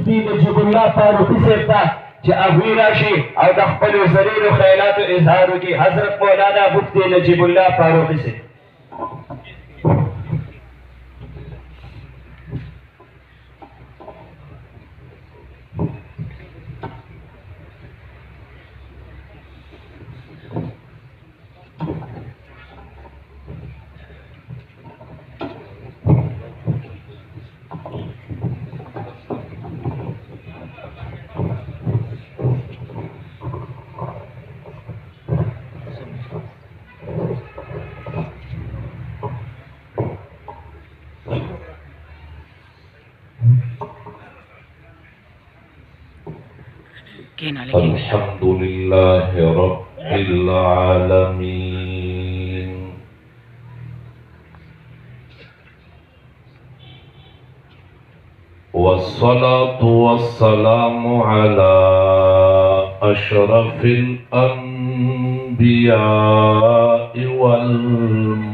मुफ्ती नजीबुल्लाह फारूकी साहब था कि अगवी राशि और दखपल जरीर ख्यालात इजहार की हजरत मौलाना मुफ्ती नजीबुल्लाह फारूकी से अल्हम्दुलिल्लाह रब्बिल आलमीन वस्सलातु वस्सलामु अला अशरफिल अंबिया'i वल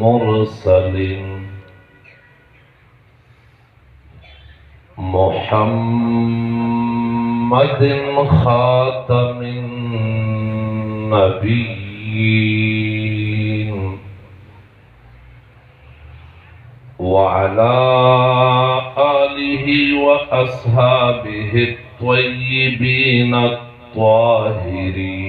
मुरसलीन मुहम्मदिन खातमिन नबिय्यीन व अला आलिहि व अस्हाबिहि त्वय्यिबीन त्वाहिरीन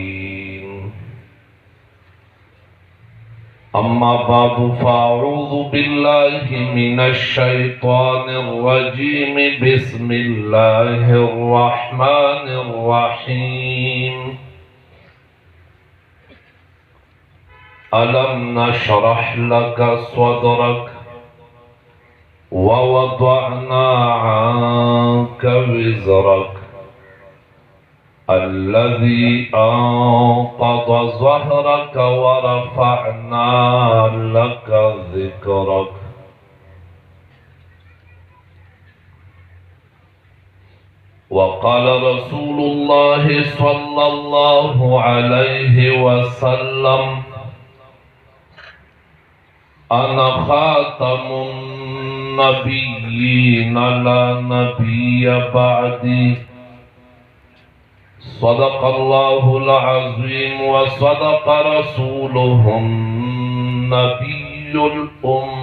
अम्मा बादु फ़अऊज़ु बिल्लाहि मिनश शैतानिर रजीम बिस्मिल्लाहिर रहमानिर रहीम अलम नशरह लका सदरक व वदअना अन्का विज़रक अल्लज़ी अंक़ज़ ज़हरक व रफ़अना लका ज़िक्रक वक़ाल रसूलुल्लाहि सल्लल्लाहु अलैहि वसल्लम अना ख़ातमुन नबिय्यीन ला नबिय्य बअदी सदक़ल्लाहुल अज़ीम व सदक़ रसूलुहुन नबियुल उम्मियुल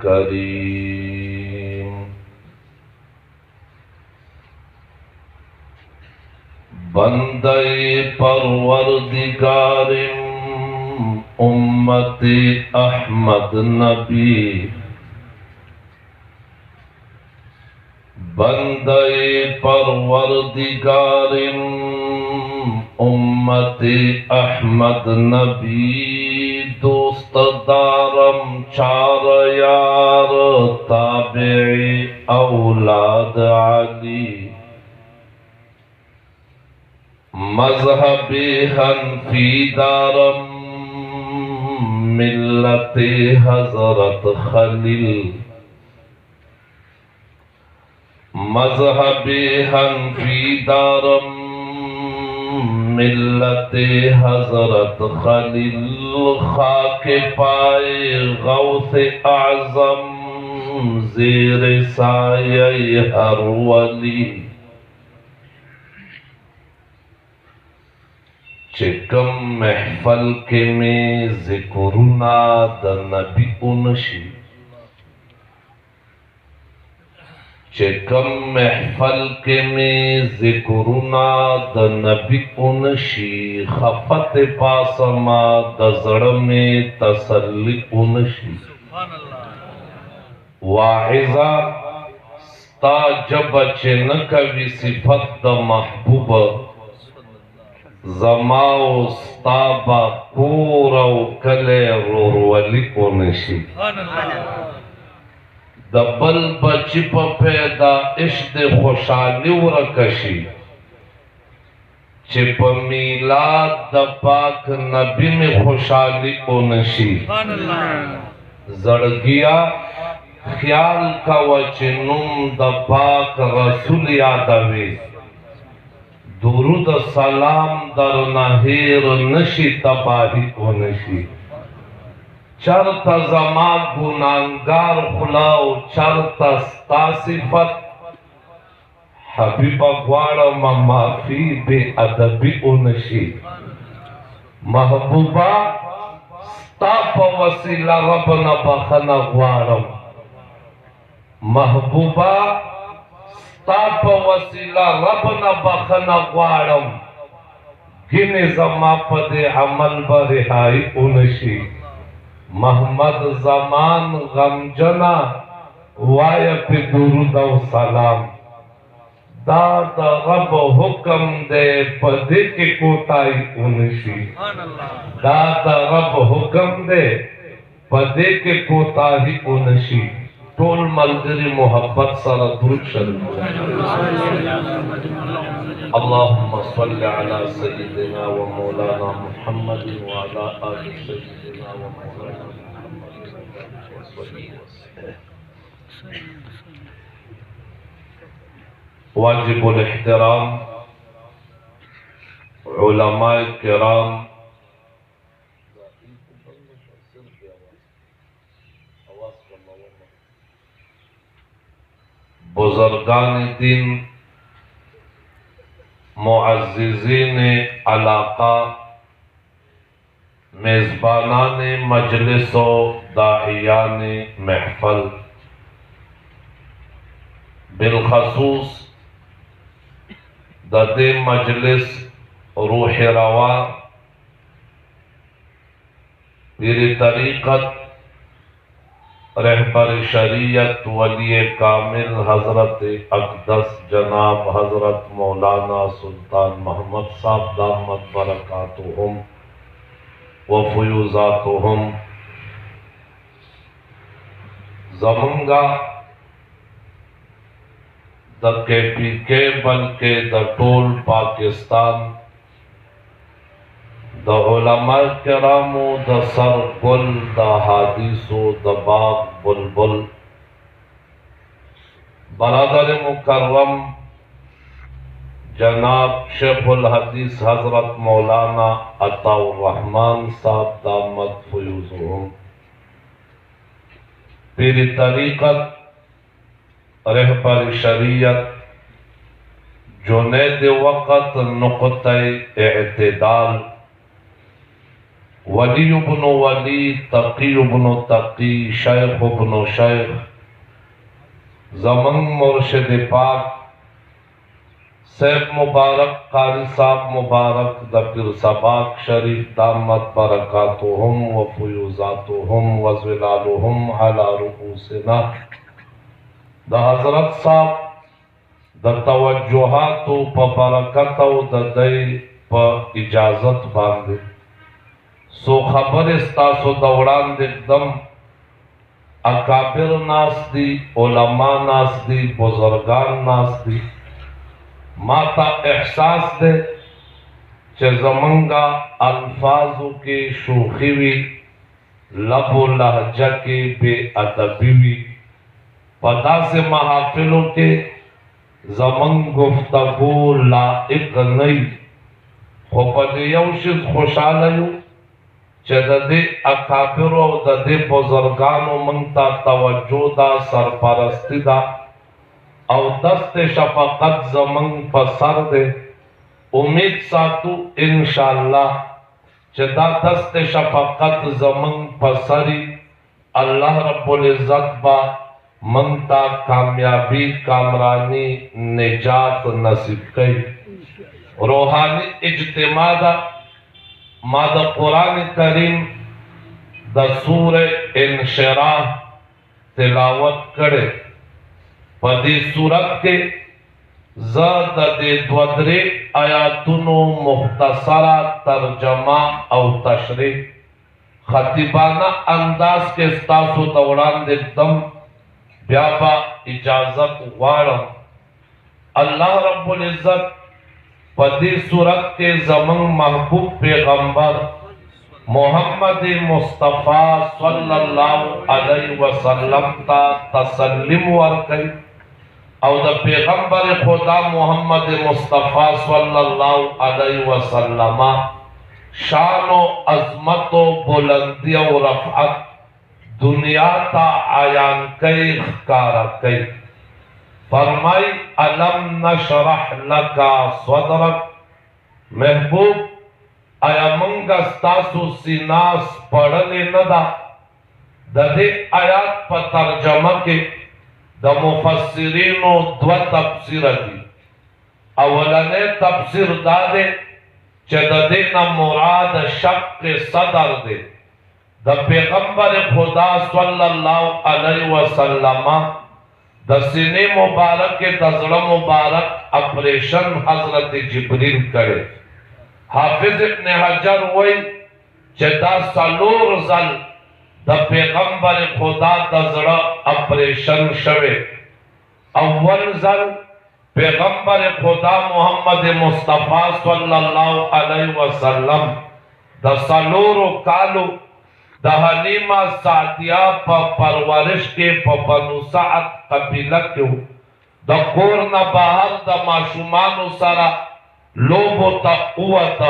करीम बंदे परवरदिगारे उम्मते अहमद नबी बंदे परवरदिगारे उम्मते अहमद नबी दोस्त दारम चार यार ताबे औलाद अली मज़हबे हनफी दारम मिल्लते हज़रत खलील मज़हबे हनफी दारम मिल्लते हज़रत खलील खाके पाए गौसे आज़म ज़ेर साये हर वली चिकम महफल के में ज़िक्रुना द नबी उनशी चिकम महफल के में ज़िक्रुना द नबी उनशी खफत पासमा द ज़ड़ में तसल्ली उनशी वाइज़ा स्ता जब चिन कवि सिफत द महबूब ज़माओ स्ताबा कोरौ कले रोरवली कोनशी दबल बचिप पैदा इश्द खुशाली उरकशी चिप मीलाद द पाक नबी में खुशाली ओनशी जड़गिया ख्याल का वचनुम द पाक रसूल यादवे दुरूद सलाम दर नहेर नशी तबाही ओनशी चरता जमा गुनांगार खुलाओ चरता स्ता सिफत हबीबा ग्वाड़ा माफी बे अदबी उनशी महबूबा स्ता प वसीला रबना बखना ग्वाड़म महबूबा स्ता प वसीला रबना बखना ग्वाड़म गिने जमा पदे अमल बरिहाई उनशी मोहम्मद जमान गमजना वाय पे दुरूद व सलाम दाद रब हुक्म दे पदे के कोताई उनशी दाद रब हुक्म दे पदे के कोताही उनशी टोल मलगरी मोहब्बत सरा दुरूद शरीफ अल्लाहुम्मा सल्लि अला सय्यिदिना व मौलाना मुहम्मद व अला आलि सय्यिदिना व मौलाना वाजिबुल इहतराम उलमाए किराम बुजुर्गान दीन मुअज़्ज़िज़ीन अलाक़ा मेज़बानान मजलिस व दाइयान महफ़ल बिलखसूस ददे मजलिस रूह रवा पीर तरीक़त रहबर शरीयत वली कामिल हजरत अक़दस जनाब हजरत मौलाना सुल्तान मोहम्मद साहब दामत बरकातुहुम व फुयूज़ातुहुम ज़मंगा द KPK बल्कि द टोल पाकिस्तान द उलमाए किरामो द सर गुल द हादिसो द बाग बुलबुल बरादर मुकर्रम जनाब शेखुल हदीस हजरत मौलाना अताउर रहमान साहब दामत फुयूज़ुहुम पीर तरीक़त रहबर शरीयत जुनैद वक़्त नुक़्ता एअ्तिदाल वली इब्न वली तकी इब्न तकी शेख इब्न शेख ज़मन मुर्शिद पाक सैफ मुबारक कारी साहब मुबारक द पीर सबाक शरीफ दामत बरकातुहुम व फुयूज़ातुहुम व ज़िलालुहुम अला रुऊसिना द हजरत साहब द तवज्जुहात प बरकत द दई प इजाजत बांधे सो खबर इस्तासो दौड़ान एकदम अकाबिर नास दी उलमा नास दी बुजुर्गान नास दी माता एहसास दे चे ज़मंगा अल्फाजों के शोखीवी लबो लहजा के बेअदबीवी पता से महाफिलों के ज़मन गुफ्तगू लाइक नहीं हो पदे यौशिद खुशालयू चे ददे अकाबिरो ददे बुजुर्गानो मंगता तवज्जो दा सरपरस्ती दा और दस्त शफकत ज़मन पसर दे उम्मीद सातु इंशाअल्लाह चदा दस्त शफकत ज़मन पसरी अल्लाह रब्बुल इज़्ज़त बा मंगता कामयाबी कामरानी निजात नसीब कई रूहानी इज्तिमादा माद कुरान करीम द सूरे इंशिराह तिलावत करे पदी सूरत के ज़द दे द्वदरे आयातुनो मुख्तसरा तर्जमा और तशरीह खतीबाना अंदाज के स्तासो दौरान एकदम ब्याबा इजाजत वारम अल्लाह रब्बुल इज़्ज़त पदी सूरत के ज़मन महबूब पैगंबर मोहम्मद मुस्तफ़ा सल्लल्लाहु अलैहि वसल्लम ता तसल्लिम वर्कई और द पैगंबर खुदा मोहम्मद मुस्तफ़ा सल्लल्लाहु अलैहि वसल्लम शान व अज़मत व बुलंदी और रफ़अत दुनिया ता आयान कई कार कई। फरमाई अलम नशरह लका सदरक, महबूब आया मंगा स्तासु सीनास पढ़ले नदा। ददे आयात पर तर्जमा के द मुफस्सिरीनो द्व तफसीर दी। अवलने तफसीर दादे चददे न मुराद शक के सदर दे द पैगंबर खुदा सल्लल्लाहु अलैहि वसल्लम द सीने मुबारक के दजड़ मुबारक ऑपरेशन हजरत जिब्रील करे। हाफिज इब्न हजर वही चदा सलूर जल द पैगंबर खुदा दजड़ ऑपरेशन शवे। अव्वल जल पैगंबर खुदा मोहम्मद मुस्तफा सल्लल्लाहु अलैहि वसल्लम द सलूर कालू द हलीमा सादिया प परवरिश के बनु सअद कबीला के द कोर न बाहर द माशुमान सारा लोभ तकुवत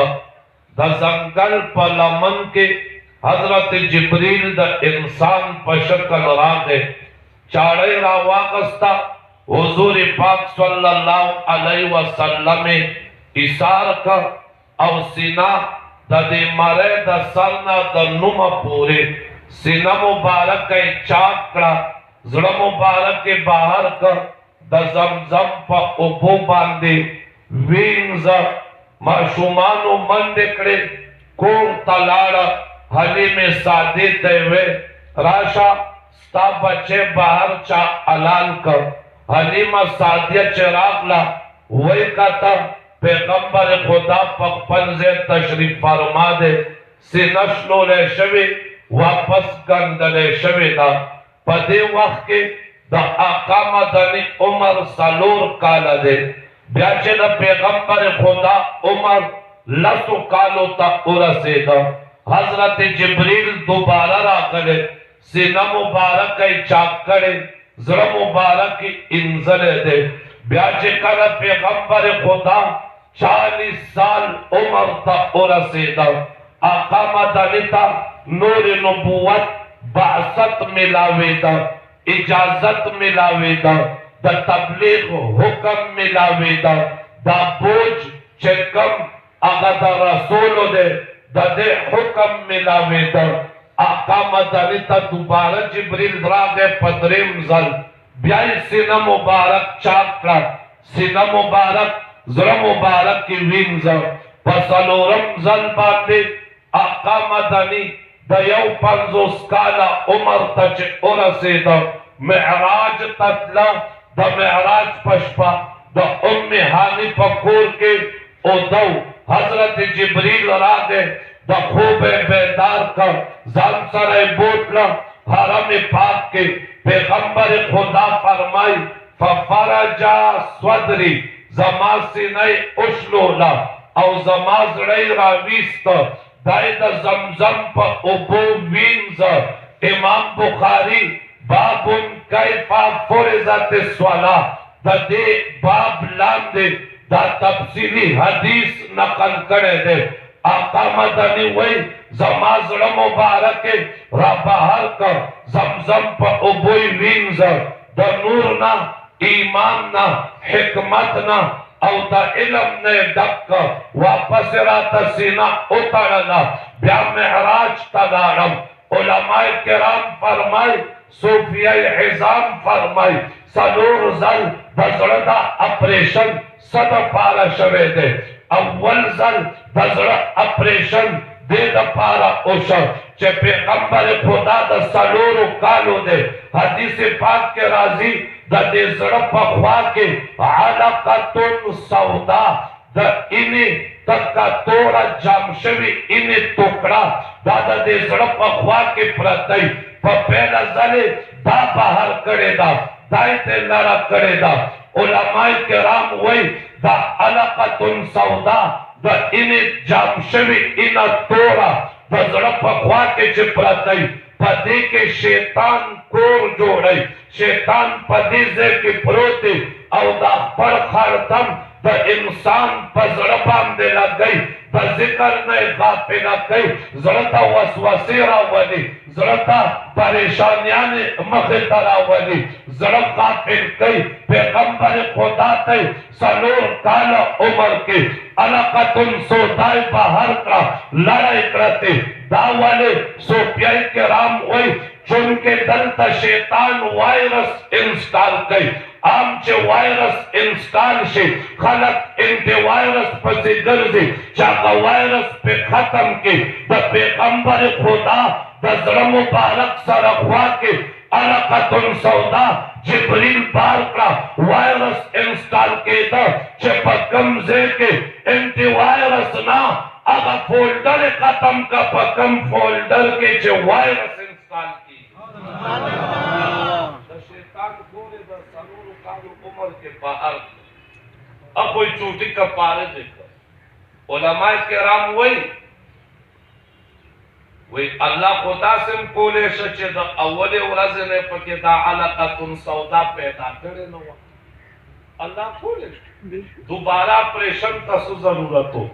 द जंगल प लमन के हजरत जिब्रील द इंसान प शक्ल रागे चाड़े रावागस्ता हुजूर पाक सल्लल्लाहु अलैहि वसल्लम इशार का और सीना दे मरे द सरना द नुम पूरे सीना मुबारक के चाकड़ा जुड़ मुबारक के बाहर का द जमजम प उबो बांधे विंग्स माशुमानो मन देखड़े कोर तलाड़ा हली में सादे देवे राशा स्ता बच्चे बाहर चा अलाल कर हलीमा सादिया चिरागला वही कहता पैगंबर खुदा पकपन से तशरीफ फरमा दे से नस्लो ले शवे वापस गंदले शवे दा पदे वक्त के द आका मदनी उमर सलूर काला दे ब्याचे द पैगंबर खुदा उमर लसु कालो ता उरसे दा हजरत जिब्रील दोबारा रागले सीना मुबारक के चाकड़े जरा मुबारक की इंजले दे ब्याचे कर पैगंबर खुदा 40 साल उम्र तक उरसेदा आका मदनिता नूर नबुवत बासत मिलावेदा इजाजत मिलावेदा द तबलीग हुक्म मिलावेदा द बोझ चकम अगद रसूल दे दे हुक्म मिलावेदा आका मदनिता दोबारा जिब्रील रागे पदरेम जल ब्याई सीना मुबारक चाकड़ा सीना मुबारक जरा मुबारक की विंग्स पसलोरम जल बांधे आका मदनी दयौ पंजोस काला उमर तच उरसेद मेहराज ततला द मेहराज पशपा द उम्मे हानी पकोर के ओदौ हजरत जिब्रील रागे द खूब बेदार का जामसरे बोतला हरम पाक के पैगंबर खुदा फरमाई फफरजा स्वदरी जमासी नई उशलोला और जमाज रई राविस्त दायद जमजम पर उबो विंज इमाम बुखारी बाबुन कैफा फुरज़त स्वला दे बाब लांदे दा तफसीली हदीस नकल करे दे आका मदनी वही जमाज मुबारक के बाहर कर जमजम पर उबोई विंज द नूर ना ईमान ना हिकमत ना और द इल्म ने दक वापस रात सीना उतरना ब्या मेहराज तगारम उलमाए किराम फरमाए सूफिया इज़ाम फरमाए सलूर जल दजड़ा ऑपरेशन सद पारा शवे दे अव्वल जल दजड़ा ऑपरेशन दे द पारा ओशर चे पैगंबर खुदा द सलूर कालो दे हदीस पाक के राजी द दे जड़ पखवा के अलकतुन सौदा द इने तक का तोड़ा जामशवी इने टुकड़ा दादा दे जड़ पखवा के प्रतई पहला जले दा बाहर करे दा दायते लड़ा करे दा उलमाए किराम वही दा अलकतुन सौदा द इने जामशवी इना तोड़ा द जड़ पखवा के चिपरातई पदे के शैतान कोर जोड़े शैतान पदे से के प्रोते और दा पर खरतम द इंसान पजड़ बांधे लग गई द जिक्र ने गाफिल गई जरता वसवसे रावली जरता परेशानियां ने मखतरा वली जरत गाफिल गई पैगंबर खुदा थे सलोर काला उमर के अलकतुन सोदाई बाहर का लड़ाई करते दावाले सोपियाई के राम हुई चुन के दल शैतान वायरस इंस्टॉल कई आमचे वायरस इंस्टॉल से खलक इनके वायरस पर से गर्जे चाका वायरस पे खत्म के द पैगंबर खुदा द मुबारक सरखवा के अलकतुन सौदा जिब्रील बार का वायरस इंस्टॉल के द चपकम जे के एंटी वायरस ना अगर फोल्डर खत्म का पकम फोल्डर के जो वायरस इंस्टॉल की शैतान गोरे द सरूर काल उमर के बाहर अब कोई चोटी का पारे देखो उलमाए केराम वही अल्लाह खुदा से कोले सचे द अव्वले उरज ने पके दा अलकतुन सौदा पैदा करे न अल्लाह कोले दोबारा ऑपरेशन का जरूरत हो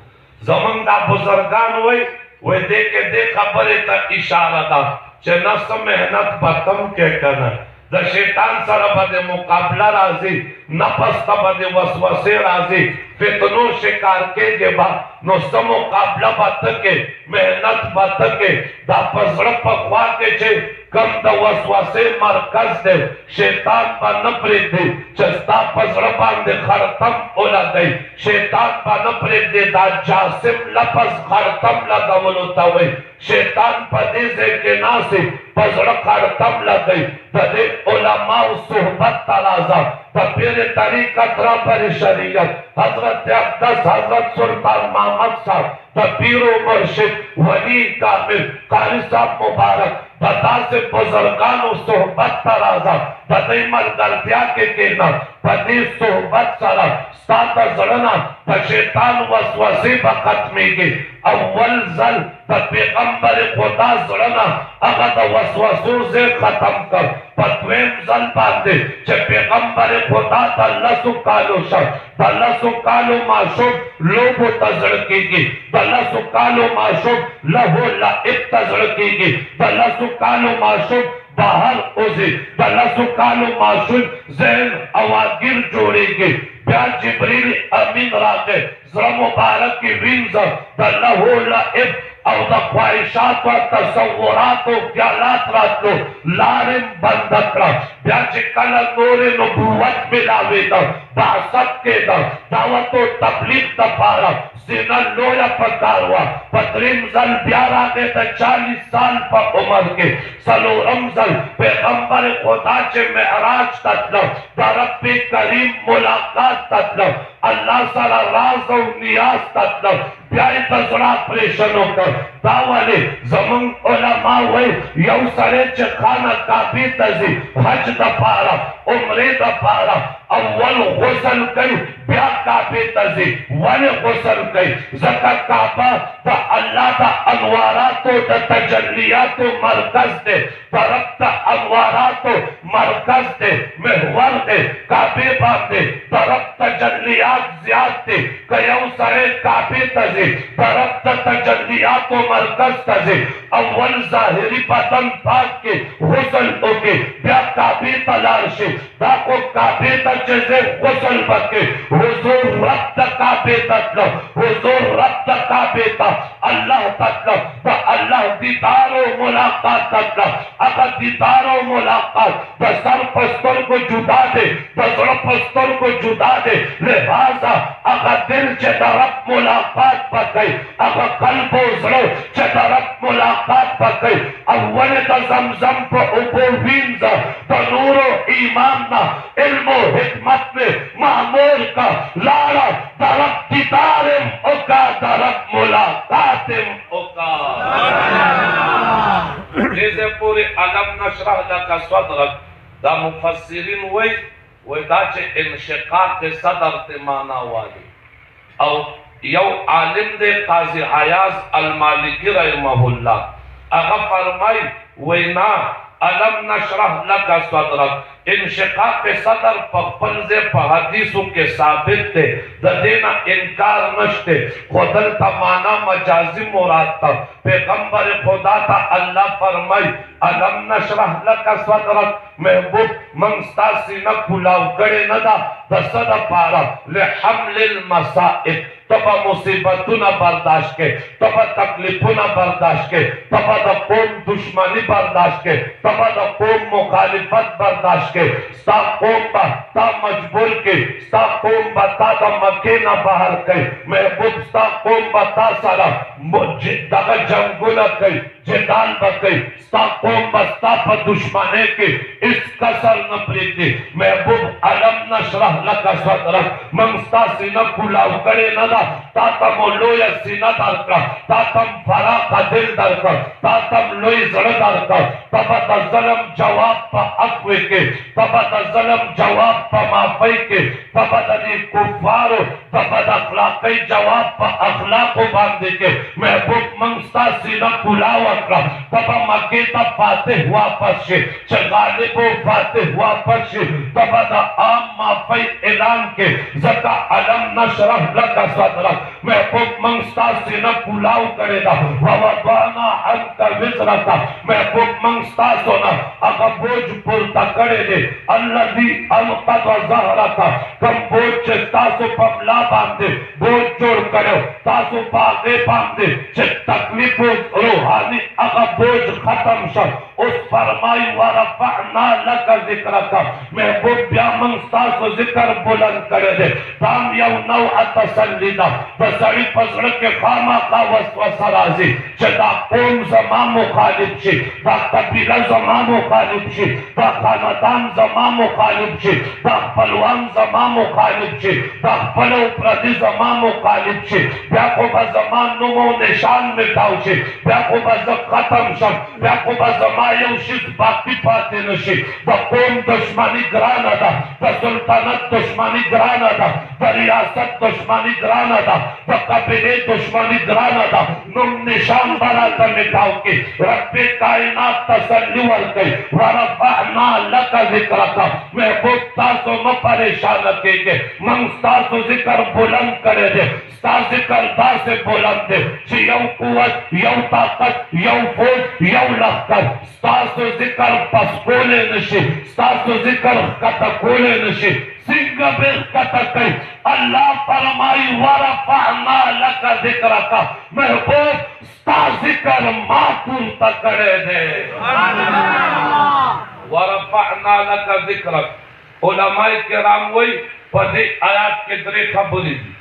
जमन दा बुजुर्गान वही देखे दे खबरे का इशारा दा चे नफ्स मेहनत बतम के करना द शैतान सर बदे मुकाबला राजी नफस का बदे वसवसे राजी फितनो शिकार के बाद नो मुकाबला बत के मेहनत बत के दा पसड़ पकवा के चे कम द वसवसे मरकज दे शैतान पर नपरे दे चस्ता पसड़ बांधे खरतम ओला दे शैतान पर नपरे दे दा जासिम लफज खरतम लगावलो तवे शैतान पदे से के नासे पसड़ खरतम लगे तदे उलमा सोहबत तलाजा तबीर तरीकत रबर शरीयत हजरत अब्दस हजरत सुल्तान मोहम्मद साहब तबीर मुर्शिद वली कामिल कारी साहब मुबारक बता से बुजुर्गान सोहबत तराजा बदई मल गलतिया के केना पदी सोहबत सरा साता जड़ना शैतान वसवसे बखत्मी के अव्वल जल पैगंबर खुदा जड़ना अगर वसवसों से खत्म कर पतवेम जल बांधे चे पैगंबर खुदा तल्लसु कालो शर तल्लसु कालो माशूब लोबो तजड़केगी तल्लसु कालो माशूब लहो लाइब तजड़केगी तल्लसु कालो माशूब बाहर उसे तल्लसु कालो माशूब ज़हन अवागिर जोड़ेंगे प्यार जिब्रील अमीन राके ज़रा मुबारक की विंज़ तल्लहो लाइब और द ख्वाहिशात व तसव्वुरात व ख्यालात रातो लारिम बंदकरा ब्याज कल नूरे नबूवत मिलावे द बासत के द दावत व तबलीग दफारा सीना लोया पकारवा पत्रिम जल प्यारा के द 40 साल पर उम्र के सलोरम जल पैगंबर खुदा चे मेहराज तत्लव दरब्बे करीम मुलाकात तत्लव अल्लाह सरा राज और नियाज तत्लव प्यारे तजरा ऑपरेशन होकर दावाले जमन उलमा वही यौ सरे च खाना काफी तजी हज दफारा उम्रे दफारा अव्वल गुस्ल कई ब्या काफी तजी वन गुस्ल कई ज़कत काबा ता अल्लाह ता अनवारात ता तजल्लियात मरकज दे तरफ्त अनवारात मरकज दे महवर दे काबे बांधे तरफ्त तजल्लियात ज़ियाद दे कयौ सरे काफी तजी तरफ्त तजल्लियात मरकज तजे अव्वल ज़ाहिरी बदन पाक के गुस्ल होके ब्या काबे तलाशे दाको काबे तजे गुस्ल बके हुजूर रब काबे तक हुजूर रब काबे तक अल्लाह तक अल्लाह दीदारो मुलाकात तक अगर दीदारो मुलाकात सर पस्तर को जुदा दे सर पस्तर को जुदा दे लिहाजा अगर दिल से तरफ मुलाकात पर गई अगर कल्ब उजड़ो से तरफ मुलाकात पर गई अव्वल ज़मज़म पर उबूवींज़ तनूरो ईमान ना इल्मो हिकमत में मामूर का लारा तरफ दीदारिम ओका तरफ मुलाकातिम ओका जैसे पूरे अलम नशरह लका सदरक दा मुफस्सिरीन वही दाचे इंशिकाक के सदर ते माना वाली और यौ आलिम दे काजी अयाज अल मालिकी रहमहुल्लाह अगर फरमाई वही ना अलम नशरह लका सदरक इंशिकाक सदर पखपल से हदीसों के साबित थे देना इनकार नशते खुदल तमाना मजाजी मुराद था पैगंबर खुदा था अल्लाह फरमाई अलम नशरह लका सदरक महबूब मंगस्ता सीना खुलाव करे नदा दसद पारा ले हमलिल मसाइब तबा मुसीबतों ना बर्दाश्त के तबा तकलीफों ना बर्दाश्त के तबा द कौम दुश्मनी बर्दाश्त के तबा द कौम मुखालिफत बर्दाश्त के सा कौम बा ता मजबूर के सा कौम बा ता द मक्के ना बाहर के महबूब सा कौम बा ता सारा दगा जंगुला के जिदाल बके सा कौम बा ता पर दुश्मने के इस कसर न प्रीति महबूब अलम नशरह लका सदरक मंगस्ता सीना खुलाव करे नदा तातम लोय सीना दरका तातम फरा का दिल दरका तातम लोय जड़ दरका तबत ज़लम जवाब पा अक्वे के तबत ज़लम जवाब पा माफी के तबत दी कुफार तबत अखलाक़ी जवाब पा अखलाक़ बांधे के महबूब मंगस्ता सीना खुलाव अकरा तब मक्के तब फातिह वापस से चगाले को फातिह वापस से तबत आम माफी ऐलान के ज़का अलम नशरह लका सदरक महबूब मंगस्ता सीना खुलाव करेगा ववदाना अंका विज़रका महबूब मंगस्ता सोना अगर बोझ पुरता करे दे अल्लज़ी अनक़द ज़हरका कम बोझ से तासु पबला बांधे बोझ जोड़ करो तासु बागे बांधे से तकलीफ रूहानी अगर बोझ खत्म शब उस फरमाई वरफ़अना लका ज़िक्रका महबूब या मंगस्ता सो जिक्र बुलंद करे दे ताम यौ नौ अतसल्लिदा बसड़ी पसड़ के खामा का वसवसा राजी चदा कौम ज़मा मुखालिफ शे दा कबीला ज़मा मुखालिफ शे दा खानदान ज़मा मुखालिफ शे दा पलवान ज़मा मुखालिफ शे दा पलो प्रदि ज़मा मुखालिफ शे ब्याको ज़मा नुमो निशान मिटाव शे ब्याको खत्म शब ब्याको ज़मा यौ शिज बाकी पाते नशे दा कौम दुश्मनी ग्राना दा दा सुल्तानत दुश्मनी ग्राना दा दा रियासत दुश्मनी ग्राना दा दा कबीले दुश्मनी ग्राना दा नुम निशान बना कर मिटाव के रब्बे कायनात तसल्ली वर्के वरफ़अना लका ज़िक्रका महबूब तासो न परेशान के मंगस्ता सो जिक्र बुलंद करे दे ता जिक्र दा से बुलंद दे ची यौ कुवत यौ ताकत यौ फौज यौ लश्कर तासो जिक्र पसकोले नशे तासो जिक्र कतकोले नशे सिंग बेर कतकै अल्लाह फरमाई वरफ़अना लका ज़िक्रका महबूब ता जिक्र मातूर तकड़े दे वरफ़अना लका ज़िक्रक उलमाए किराम वही पदे आयात के दरे खबरी दी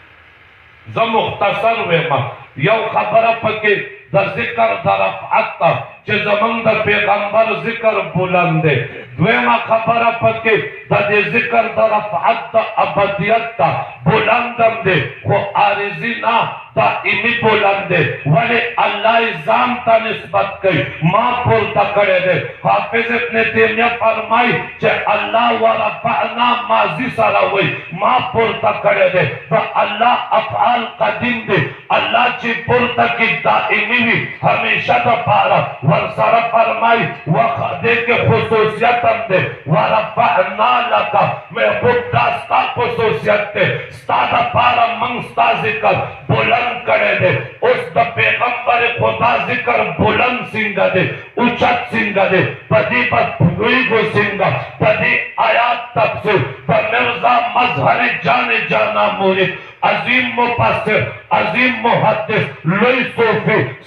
ज मुख्तसर वे मा यौ खबर पके द जिक्र द रफ़अत चे ज़मन द पैगंबर जिक्र बुलंद है द्वेमा खबर पके द जिक्र द रफ़अत अबदियत बुलंदम दे को आरिज़ी ना दाइमी बुलंद है वले अल्लाह इज़ाम ता निस्बत कई मां पुर तकड़े दे हाफिज इब्न तैमिया फरमाई चे अल्लाह वरफ़अना माजी सारा वही मां पुर तकड़े दे तो अल्लाह अफ़आल कदीम दे अल्लाह ची पुर तकी दाइमी भी हमेशा द पारा वरसर फरमाई वखदे के खुसूसियत दे वरफ़अना लका महबूब दास्ता खुसूसियत दे स्तादा पारा मंगस्ता जिक्र बुलंद करे दे उस द पैगंबर खुदा जिक्र बुलंद सिंगा दे उच्चत सिंगा दे पदी पर फुई को सिंगा पदी आयात तफसीर द मिर्जा मजहर जाने जाना मुरीद अजीम मुफस्सिर अजीम मुहद्दिस लोई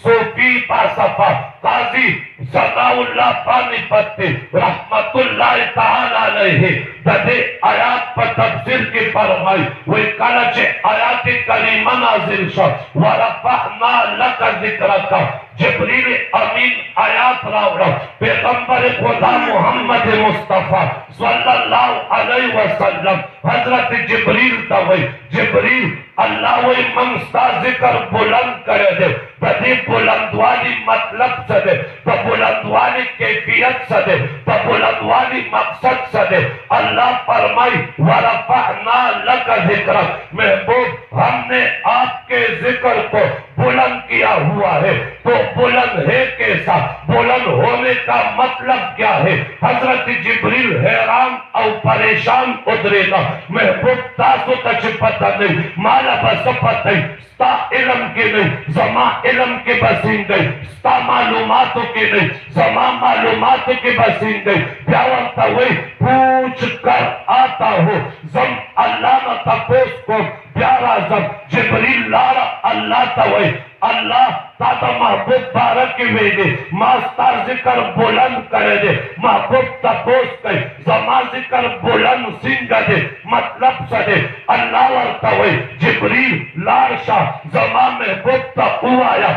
सूफी पासफा काजी ज़नाउल्लाह पानीपती रहमतुल्लाह ताला अलैहि दे आयात पर तफसीर की फरमाई वही कला चे आयात करीमा नाजिल शब वरफ़अना लका ज़िक्रका जिब्रील अमीन आयात रावड़ा पैगंबर खुदा मोहम्मद मुस्तफा सल्लल्लाहु अलैहि वसल्लम हजरत जिब्रील तवई जिब्रील अल्लाह वही मंगस्ता जिक्र बुलंद करे दे बदी बुलंद वाली मतलब से दे तो बुलंद वाली कैफियत से दे तो बुलंद वाली मकसद से दे अल्लाह फरमाई वरफ़अना लका ज़िक्रक महबूब हमने आपके के जिक्र को बुलंद किया हुआ है। तो बुलंद है कैसा, बुलंद होने का मतलब क्या है? हजरत जिब्रील हैरान और परेशान उतरेगा। महबूब तासो तच पता नहीं, माला बस पता नहीं, स्ता इलम के नहीं, जमा इलम के बसीन गई, स्ता मालूमातों के नहीं, जमा मालूमातों के बसीन गई। प्यावरता वही पूछ कर आता हो, जम अल्लाह न तपोस को प्यारा जब जिब्रील लारा अल्लाह तवई अल्लाह ताता महबूब बारक की वेदे मास्ता जिक्र बुलंद करे दे, महबूब तपोस कई जमा जिक्र बुलंद सिंह दे, मतलब सदे अल्लाह वर्तवई जिब्रील लारशा जमा महबूब तपू आया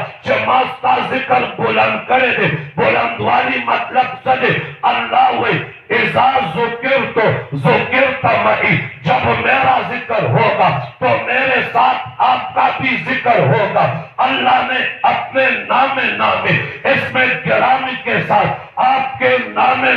मास्ता जिक्र बुलंद करे दे, बुलंद वाली मतलब सदे अल्लाह वही इज़ा ज़ुकिर तमई, जब मेरा जिक्र होगा तो मेरे साथ आपका भी जिक्र होगा। अल्लाह ने अपने नामे इसमें गिरामी के साथ आपके नामे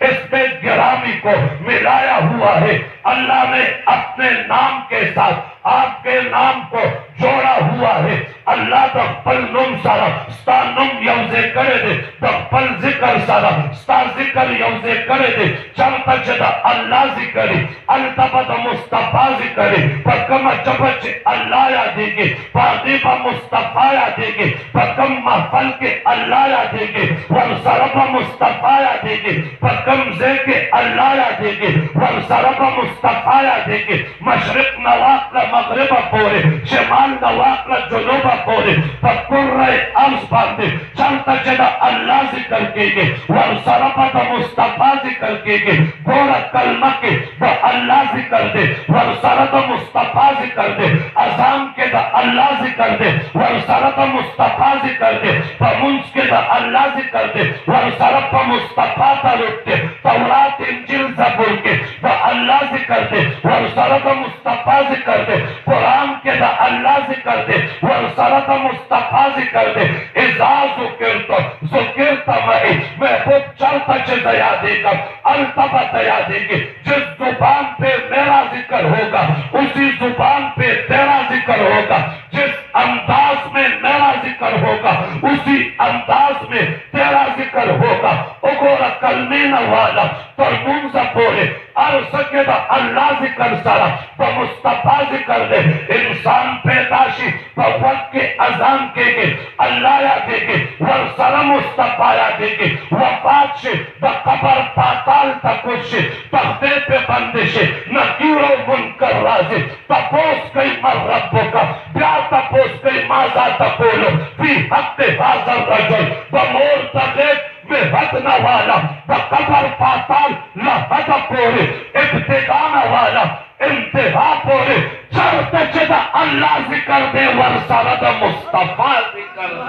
इसमें गिरामी को मिलाया हुआ है। अल्लाह ने अपने नाम के साथ आपके नाम को जोड़ा हुआ है। अल्लाह दफल नुम सारा स्ता नुम यौजे करे दे, दफल जिक्र सारा स्ता जिक्र यौजे करे दे। चलता चदा अल्लाह जिक्री अल्तबद मुस्तफा जिक्री पकम चबच अल्लाह या देगे, पादीबा मुस्तफा या देगे, पकम महफल के अल्लाह या देगे, वर सरब मुस्तफा या देगे, पकम जे के अल्लाह या देगे, वर सरब मुस्तफा या देगे। मशरिक नवाक मगरिब पोरे, शिमाल नवाक जुनूब पोरे, पकुर्रे अर्ज बांधे चलता चला अल्लाह जिक्र केगे, वर सरब मुस्तफा जिक्र केगे, गोरा कलमा के द अल्लाह जिक्र दे, वर सरब मुस्तफा जिक्र दे, अजाम के द अल्लाह जिक्र दे, वर सरब मुस्तफा जिक्र दे, फमुंस के द अल्लाह जिक्र दे, वर सरब मुस्तफा तरुते, तौरात इंजिल ज़बूर के द अल्लाह जिक्र दे, वर सरब मुस्तफा जिक्र दे, कुरान के द अल्लाह जिक्र दे, वर सरब मुस्तफा जिक्र दे। इज़ा ज़ुकिरत मई, महबूब चलता चलता याद देगा, अल्तबत याद देगी। जिस जुबान पे मेरा जिक्र होगा उसी जुबान पे तेरा जिक्र होगा, जिस अंदाज में मेरा जिक्र होगा उसी अंदाज में तेरा जिक्र होगा। उगोरा कलमीन वाला तरमुन ज़पोरे और सके दा अल्लाह जिक्र सारा तो मुस्तफा जिक्र दे। इंसान पैदाशी तो वक्त के अजान के अल्लाह या देगे, वर सर मुस्तफा या देगे, वफात से द कबर पाताल तकुश तख्ते पे बंदिश नकीरो मुनकर राज़ी, तपोस कई मर रब्बो का प्यार, तपोस कई माजा तपोलो फी हक़ हाज़र रजुल बमोर तगेब में हदना वाला, बकबर पाताल लहद पोरे, इब्तिदाना वाला इंतहा पोरे। चलते चला अल्लाह जिक्र दे, वर सरद मुस्तफा जिक्र दे।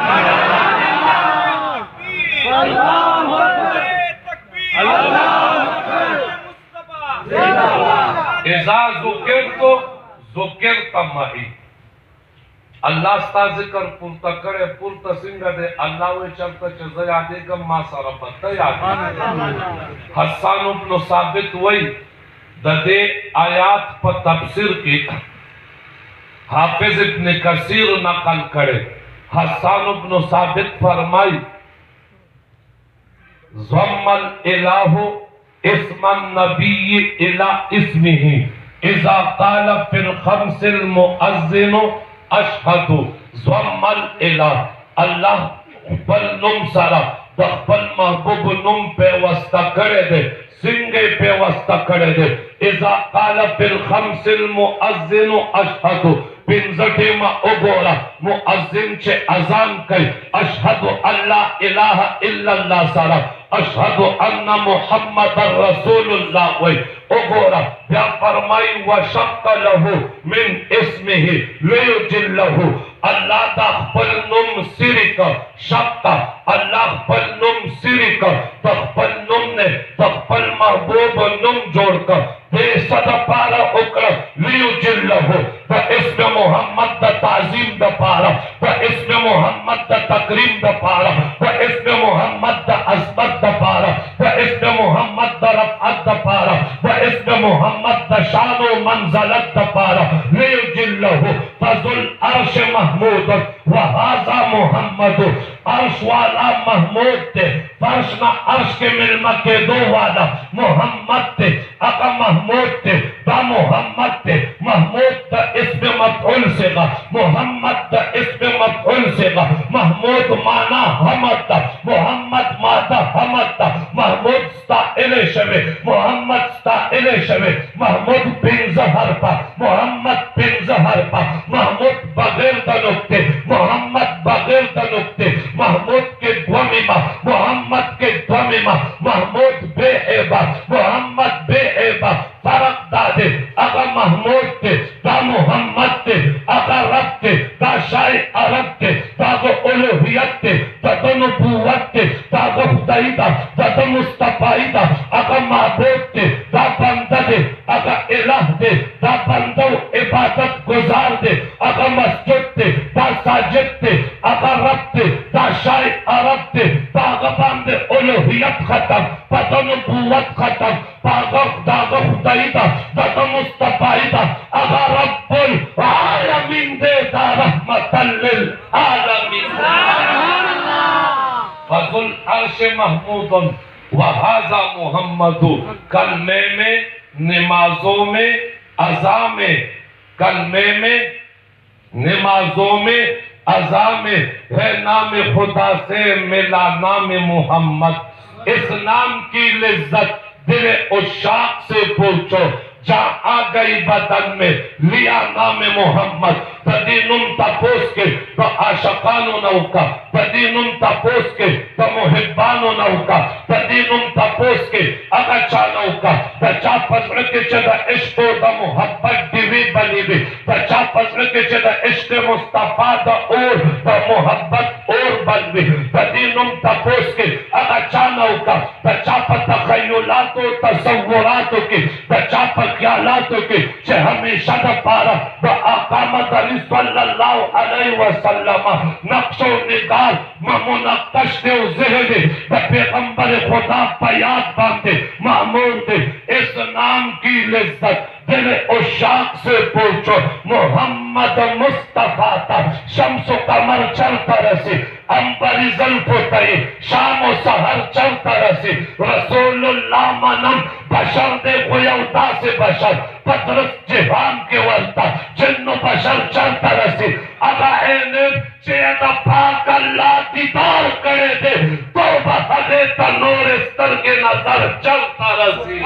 इज़ा ज़ुकिरत मई, अल्लाह स्ता जिक्र पुरता करे पुरता सिंगा दे, अल्लाह वे चलता चल याद दे गम मा सारा पता याद। हसन इब्न साबित वही दे आयात पर तफसीर की हाफिज इब्न कसीर नकल करे। हसन इब्न साबित फरमाई ज़म्मल इलाहु इस्मन नबी इला इस्मिही इज़ा क़ाल फिल खम्सिल मुअज़्ज़िनु अशहदु ज़म्मल इलाह, अल्लाह बल नुम सारा दखल महबूब नुम पे वस्ता करे दे, सिंगे पे वस्ता करे दे। इज़ा क़ाल फिल खम्सिल मुअज़्ज़िनु अशहदु, पिंजटे मा उगोरा मुअज़्ज़िन छे अज़ान कई, अशहदु अल्ला इलाहा इल्लल्लाह सारा, अशहदु अन्ना मुहम्मदर रसूलुल्लाह वही उगोरा या फरमाई व शक्क लहू मिन इस्मिही लियुजिल्लहू, अल्लाह दा खपल नुम सिरिक शक्का, अल्लाह खपल नुम सिरिक तखपल नुम ने तखपल महबूब नुम जोड़कर दे सदा पारा उकर लियुजिल्लहू, द इसमें मोहम्मद द ताज़ीम द पारा, द इसमें मोहम्मद द तकरीम द पारा, द इसमें मोहम्मद द अज़मत द पारा, द इसमें मोहम्मद द रफ़अत द पारा, द इसमें मोहम्मद द शान व मंजलत दपारा ले जिल्लहु फजुल अर्श महमूद व हाजा मुहम्मद अर्श वाला महमूद थे फर्श ना अर्श के मिलमा के दो वाला मोहम्मद थे अका महमूद थे ता मोहम्मद थे महमूद ता इसमें मफऊल से का मोहम्मद ता इसमें मफऊल से का महमूद माना हमद ता मोहम्मद माता हमद ता महमूद स्ताइल शवे मोहम्मद स्ताइल शवे महमूद बिन जहर पा मोहम्मद बिन जहर पा महमूद बगैर तनुक्ते मोहम्मद बगैर तनुक्ते महमूद के ध्वमिमा मोहम्मद के ध्वमिमा महमूद बेएबा मोहम्मद बेएबा फरक दादे अगर महमूद थे ता मोहम्मद थे अगर रब थे ता शाय अरब थे ता गो उलूहियत थे ता नबुव्वत थे ता गो खुदाईदा ता मुस्तफाईदा अगर महबूब थे ता बंदा थे अगर इलाह थे ता बंदो इबादत गुजार थे अगर मस्जिद थे ता साजिद थे अगर रब थे ता शाय अरब थे ता बंदे उलूहियत खत्म ता नबुव्वत खत्म ता खुदाईदा ता मुस्तफाईदा अगर रब्बुल आलमीन देता रहमतल लिल आलमीन फजुल अर्श महमूदुन व हाजा मुहम्मदु कलमे में नमाजों में अज़ा में कलमे में नमाजों में अज़ा में है नाम खुदा से मिला नाम मोहम्मद इस नाम की लिज्जत दिल उशाक से पूछो जहाँ आ गई बदन में लिया नाम मोहम्मद तदीनुम तपोस के तो आशकानो नौका तदीनुम तपोस के तो मुहिब्बानो नौका तदीनुम तपोस के अगचा नौका तचा पसर के चदा इश्क द मोहब्बत दिवी बनी भी तचा पसर के चदा इश्क मुस्तफा द और द मोहब्बत और बन भी तदीनुम तपोस के अगचा नौका तचा तखय्युलातो तसव्वुरातो के तचा ख्यालातों के से हमेशा द पारा द आकामत अली सल्लल्लाहु अलैहि वसल्लम नक्शो निगार मुनक्कश दे ज़हन द पैगंबर खुदा पयात बांधे मामूल दे इस नाम की लिज्जत दिल उशाक से पूछो मोहम्मद मुस्तफा था शम्स कमर चलता रसे अंबरी ज़ुल्फ़े शाम व सहर चलता रसे रसूलुल्लाह मनम बशर दे गोयौदा से बशर पदरस जिहान के वर्ता जिन्नो बशर चलता रसे अगा एने चेद पाक अल्लाह दीदार करे दे तो बहरे तनूर स्तर के नजर चलता रसे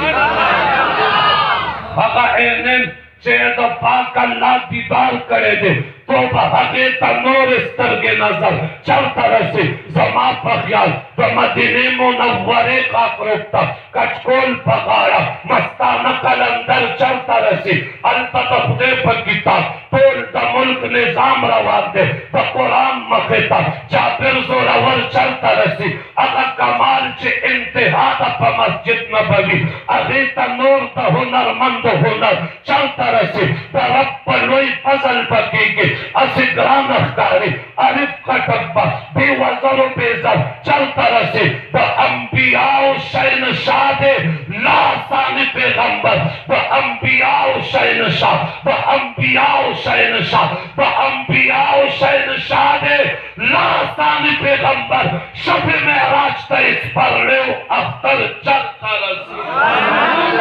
अगा एने चेद पाक अल्लाह दीदार करे दे तो बहरे तनूर स्तर के नजर चलता रसे जमा पख्याल मदीने मुनव्वरे का प्रोक्ता कचकोल पगाड़ा मस्ताना कलंदर चलता रसे अल्तफदे पर किताब तोल द मुल्क निजाम रवान दे द कुरान मखेता जाबिर जोरावर चलता रसे अगर कमाल से इंतहा द मस्जिद नबवी अभी तनूर द हुनरमंद हुनर चलता रसे द रब लोई फजल बकी के असिग्रान अखकारी अरिफ का डब्बा बेवजर बेजर चलता रसे द अंबियाओ शैन शादे लासानी पैगंबर द अंबियाओ शैन शाह द अंबियाओ शैन शाह द अंबियाओ शैन शादे लासानी पैगंबर शब मेराज तेज पर ले अख्तर चलता रसे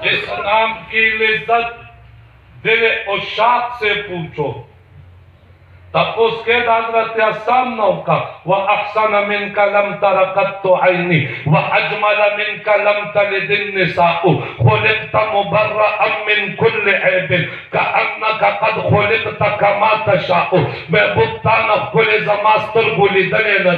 इस नाम की लिज्जत दिल उशाक से पूछो तब उसके हजरत अहसन नौका वह अहसन मिन कलम तरकत आईनी वह अजमल मिन कलम तलिदिन निसाउ खुलिक़त मुबर्रअन मिन कुल्लि ऐबिन कअन्नका क़द खुलिक़त कमा तशाउ महबूब ताना खुले ज़मास्तर गुली दले